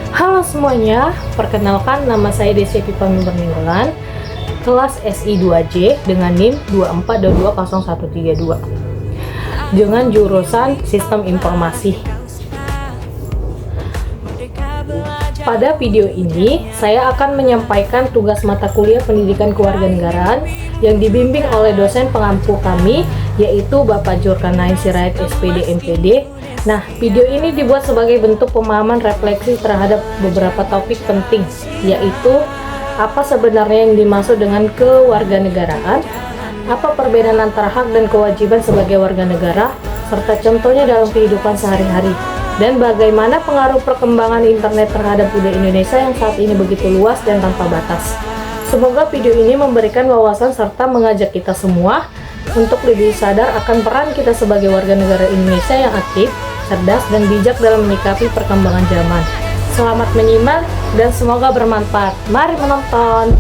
Halo semuanya, perkenalkan nama saya Desi Pipami Berninggolan, kelas SI 2J dengan NIM 24220132 dengan jurusan Sistem Informasi. Pada video ini, saya akan menyampaikan tugas mata kuliah Pendidikan Kewarganegaraan yang dibimbing oleh dosen pengampu kami, yaitu Bapak Jurkanai Sirait SPD MPD. Nah, video ini dibuat sebagai bentuk pemahaman refleksi terhadap beberapa topik penting, yaitu apa sebenarnya yang dimaksud dengan kewarganegaraan, apa perbedaan antara hak dan kewajiban sebagai warga negara, serta contohnya dalam kehidupan sehari-hari, dan bagaimana pengaruh perkembangan internet terhadap budaya Indonesia yang saat ini begitu luas dan tanpa batas. Semoga video ini memberikan wawasan serta mengajak kita semua untuk lebih sadar akan peran kita sebagai warga negara Indonesia yang aktif, cerdas, dan bijak dalam menyikapi perkembangan zaman. Selamat menyimak dan semoga bermanfaat. Mari menonton!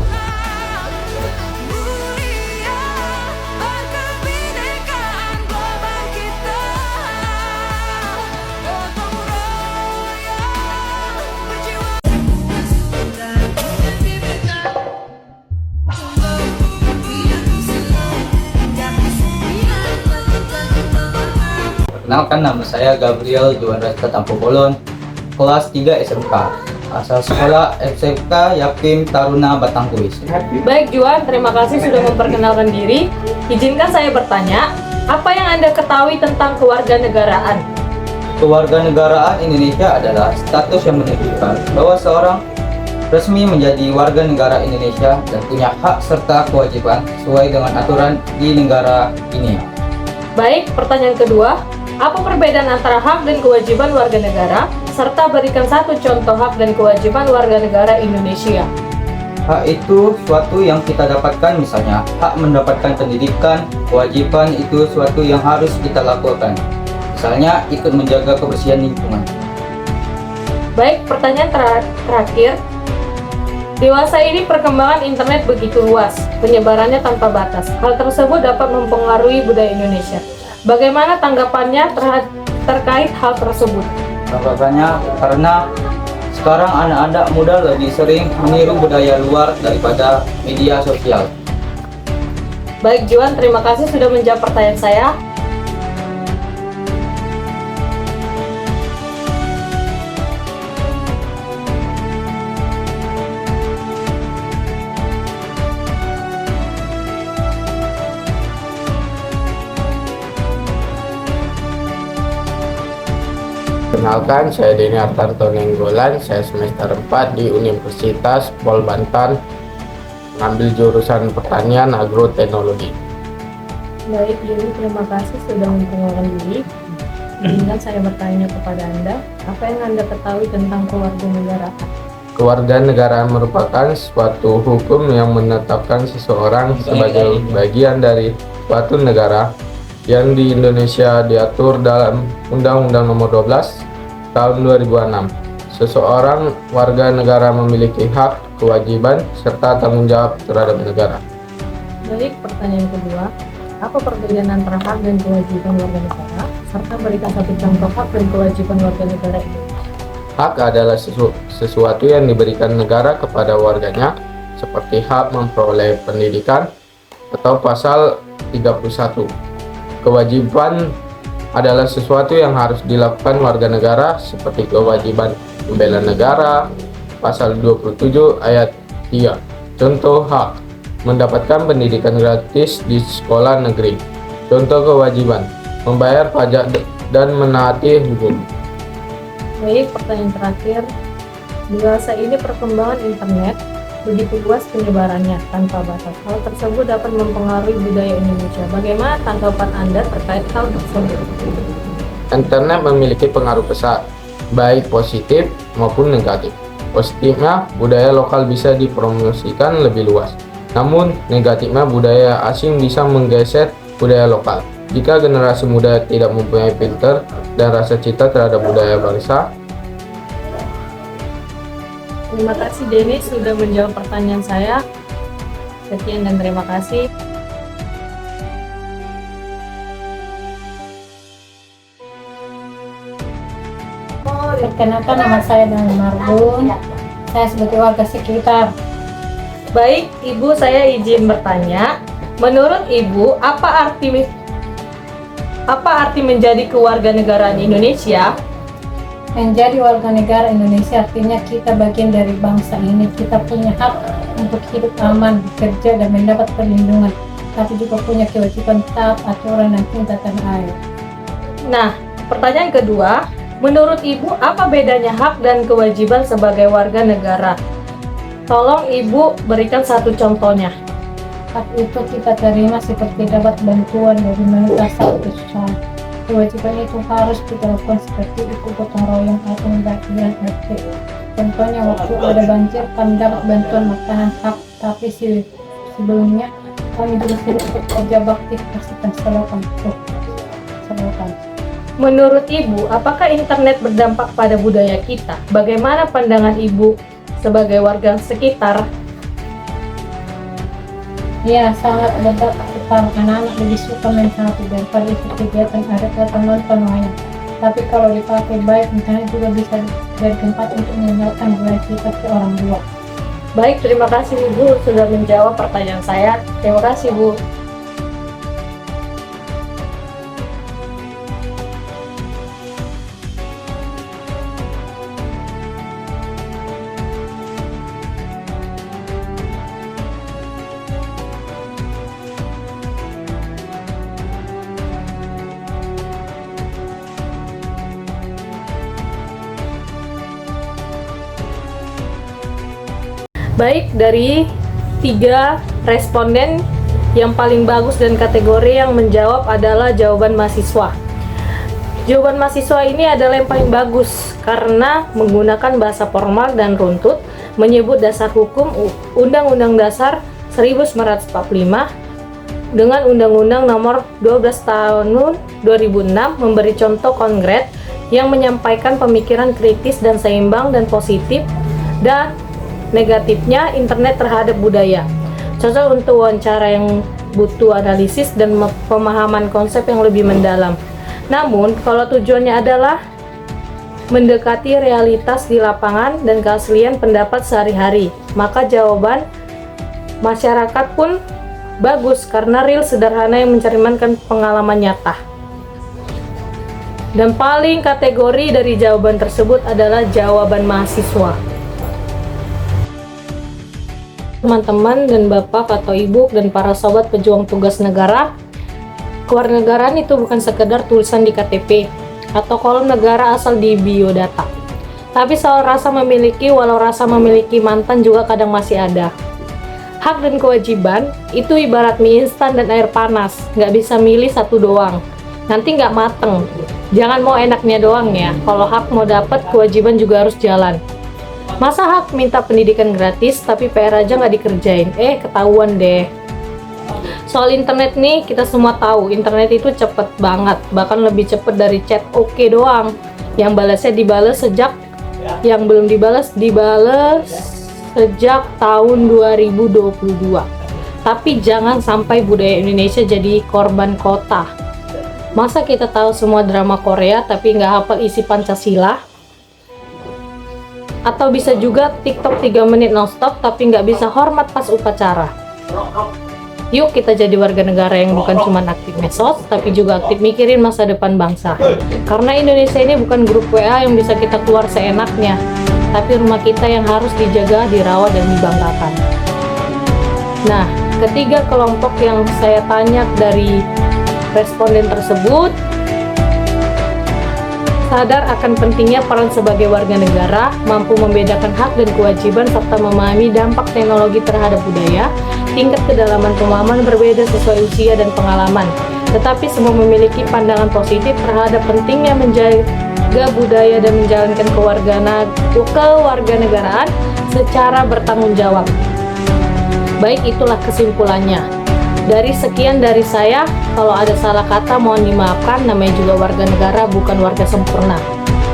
Perkenalkan, nama saya Gabriel Juanresta Tampobolon, kelas 3 SMK, asal sekolah SMK Yapim Taruna Batangkuis. Baik Juan, terima kasih sudah memperkenalkan diri. Izinkan saya bertanya, apa yang Anda ketahui tentang kewarganegaraan? Kewarganegaraan Indonesia adalah status yang menunjukkan bahwa seorang resmi menjadi warga negara Indonesia dan punya hak serta kewajiban sesuai dengan aturan di negara ini. Baik, pertanyaan kedua, apa perbedaan antara hak dan kewajiban warga negara, serta berikan satu contoh hak dan kewajiban warga negara Indonesia? Hak itu suatu yang kita dapatkan, misalnya hak mendapatkan pendidikan. Kewajiban itu suatu yang harus kita lakukan, misalnya ikut menjaga kebersihan lingkungan. Baik, pertanyaan terakhir. Dewasa ini perkembangan internet begitu luas, penyebarannya tanpa batas. Hal tersebut dapat mempengaruhi budaya Indonesia. Bagaimana tanggapannya terkait hal tersebut? Tanggapannya, karena sekarang anak-anak muda lebih sering meniru budaya luar daripada media sosial. Baik Juan, terima kasih sudah menjawab pertanyaan saya. Perkenalkan, saya Denny Artarto Nenggolan, saya semester 4 di Universitas Pol Banten, mengambil jurusan pertanian agroteknologi. Baik Denny, terima kasih sudah memperkenalkan diri. Izinkan saya bertanya kepada Anda, apa yang Anda ketahui tentang kewarganegaraan? Kewarganegaraan merupakan suatu hukum yang menetapkan seseorang sebagai bagian dari suatu negara yang di Indonesia diatur dalam Undang-Undang Nomor 12 Tahun 2006. Seseorang warga negara memiliki hak, kewajiban, serta tanggung jawab terhadap negara. Baik, pertanyaan kedua, apa perbedaan antara hak dan kewajiban warga negara, serta berikan satu contoh hak dan kewajiban warga negara ini? Hak adalah sesuatu yang diberikan negara kepada warganya, seperti hak memperoleh pendidikan atau pasal 31. Kewajiban adalah sesuatu yang harus dilakukan warga negara, seperti kewajiban membela negara, pasal 27 ayat 3. Contoh hak, mendapatkan pendidikan gratis di sekolah negeri. Contoh kewajiban, membayar pajak dan menaati hukum. Baik, pertanyaan terakhir. Dewasa ini perkembangan internet begitu luas penyebarannya tanpa batas. Hal tersebut dapat mempengaruhi budaya Indonesia. Bagaimana tanggapan Anda terkait hal tersebut? Internet memiliki pengaruh besar, baik positif maupun negatif. Positifnya, budaya lokal bisa dipromosikan lebih luas. Namun, negatifnya budaya asing bisa menggeser budaya lokal. Jika generasi muda tidak mempunyai filter dan rasa cinta terhadap budaya bangsa. Terima kasih Denny sudah menjawab pertanyaan saya. Sekian dan terima kasih. Perkenalkan, nama saya Dani Marbun. Saya sebagai warga sekitar. Baik, Ibu, saya izin bertanya. Menurut Ibu, apa arti menjadi kewarganegaraan Indonesia? Menjadi warga negara Indonesia artinya kita bagian dari bangsa ini. Kita punya hak untuk hidup aman, bekerja, dan mendapat perlindungan. Tapi juga punya kewajiban taat aturan dan cinta tanah air. Nah, pertanyaan kedua, menurut Ibu apa bedanya hak dan kewajiban sebagai warga negara? Tolong Ibu berikan satu contohnya. Hak itu kita terima seperti dapat bantuan dari pemerintah saat kesusahan. Kewajiban itu harus kita lakukan seperti ikut gotong royong atau membagikan RT. Contohnya waktu ada banjir kami dapat bantuan makanan hak, tapi sebelumnya kami juga sibuk bekerja bakti bersihkan selokan. Menurut Ibu, apakah internet berdampak pada budaya kita? Bagaimana pandangan Ibu sebagai warga sekitar? Ya, sangat berdampak. Anak-anak lebih suka main HP daripada ikut kegiatan adat atau nonton wayang. Tapi kalau dipakai baik, internet juga bisa jadi tempat untuk mengenalkan budaya kita ke orang luar. Baik, terima kasih Ibu sudah menjawab pertanyaan saya. Terima kasih Bu. Baik, dari 3 responden yang paling bagus dan kategori yang menjawab adalah jawaban mahasiswa. Jawaban mahasiswa ini adalah yang paling bagus karena menggunakan bahasa formal dan runtut, menyebut dasar hukum Undang-Undang Dasar 1945 dengan Undang-Undang Nomor 12 Tahun 2006, memberi contoh konkret yang menyampaikan pemikiran kritis dan seimbang dan positif, dan negatifnya internet terhadap budaya. Cocok untuk wawancara yang butuh analisis dan pemahaman konsep yang lebih mendalam. Namun, kalau tujuannya adalah mendekati realitas di lapangan dan keaslian pendapat sehari-hari, maka jawaban masyarakat pun bagus karena real, sederhana, yang mencerminkan pengalaman nyata. Dan paling kategori dari jawaban tersebut adalah jawaban mahasiswa. Teman-teman dan Bapak atau Ibu dan para sobat pejuang tugas negara, kewarganegaraan itu bukan sekedar tulisan di KTP atau kolom negara asal di biodata. Tapi soal rasa memiliki, walau rasa memiliki mantan juga kadang masih ada. Hak dan kewajiban itu ibarat mie instan dan air panas, nggak bisa milih satu doang. Nanti nggak mateng. Jangan mau enaknya doang ya. Kalau hak mau dapat, kewajiban juga harus jalan. Masa hak minta pendidikan gratis tapi PR aja nggak dikerjain? Ketahuan deh. Soal internet nih, kita semua tahu internet itu cepet banget, bahkan lebih cepet dari chat oke doang. Yang balasnya dibales sejak, yang belum dibales sejak tahun 2022. Tapi jangan sampai budaya Indonesia jadi korban kota. Masa kita tahu semua drama Korea tapi nggak hafal isi Pancasila? Atau bisa juga TikTok 3 menit nonstop tapi nggak bisa hormat pas upacara. Yuk kita jadi warga negara yang bukan cuma aktif medsos, tapi juga aktif mikirin masa depan bangsa. Karena Indonesia ini bukan grup WA yang bisa kita keluar seenaknya, tapi rumah kita yang harus dijaga, dirawat, dan dibanggakan. Nah, ketiga kelompok yang saya tanya dari responden tersebut sadar akan pentingnya peran sebagai warga negara, mampu membedakan hak dan kewajiban, serta memahami dampak teknologi terhadap budaya. Tingkat kedalaman pemahaman berbeda sesuai usia dan pengalaman, tetapi semua memiliki pandangan positif terhadap pentingnya menjaga budaya dan menjalankan kewarganegaraan secara bertanggung jawab. Baik, itulah kesimpulannya. Dari sekian dari saya, kalau ada salah kata mohon dimaafkan, namanya juga warga negara, bukan warga sempurna.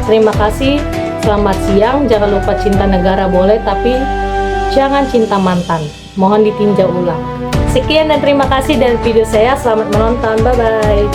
Terima kasih, selamat siang, jangan lupa cinta negara boleh, tapi jangan cinta mantan. Mohon ditinjau ulang. Sekian dan terima kasih dari video saya, selamat menonton, bye-bye.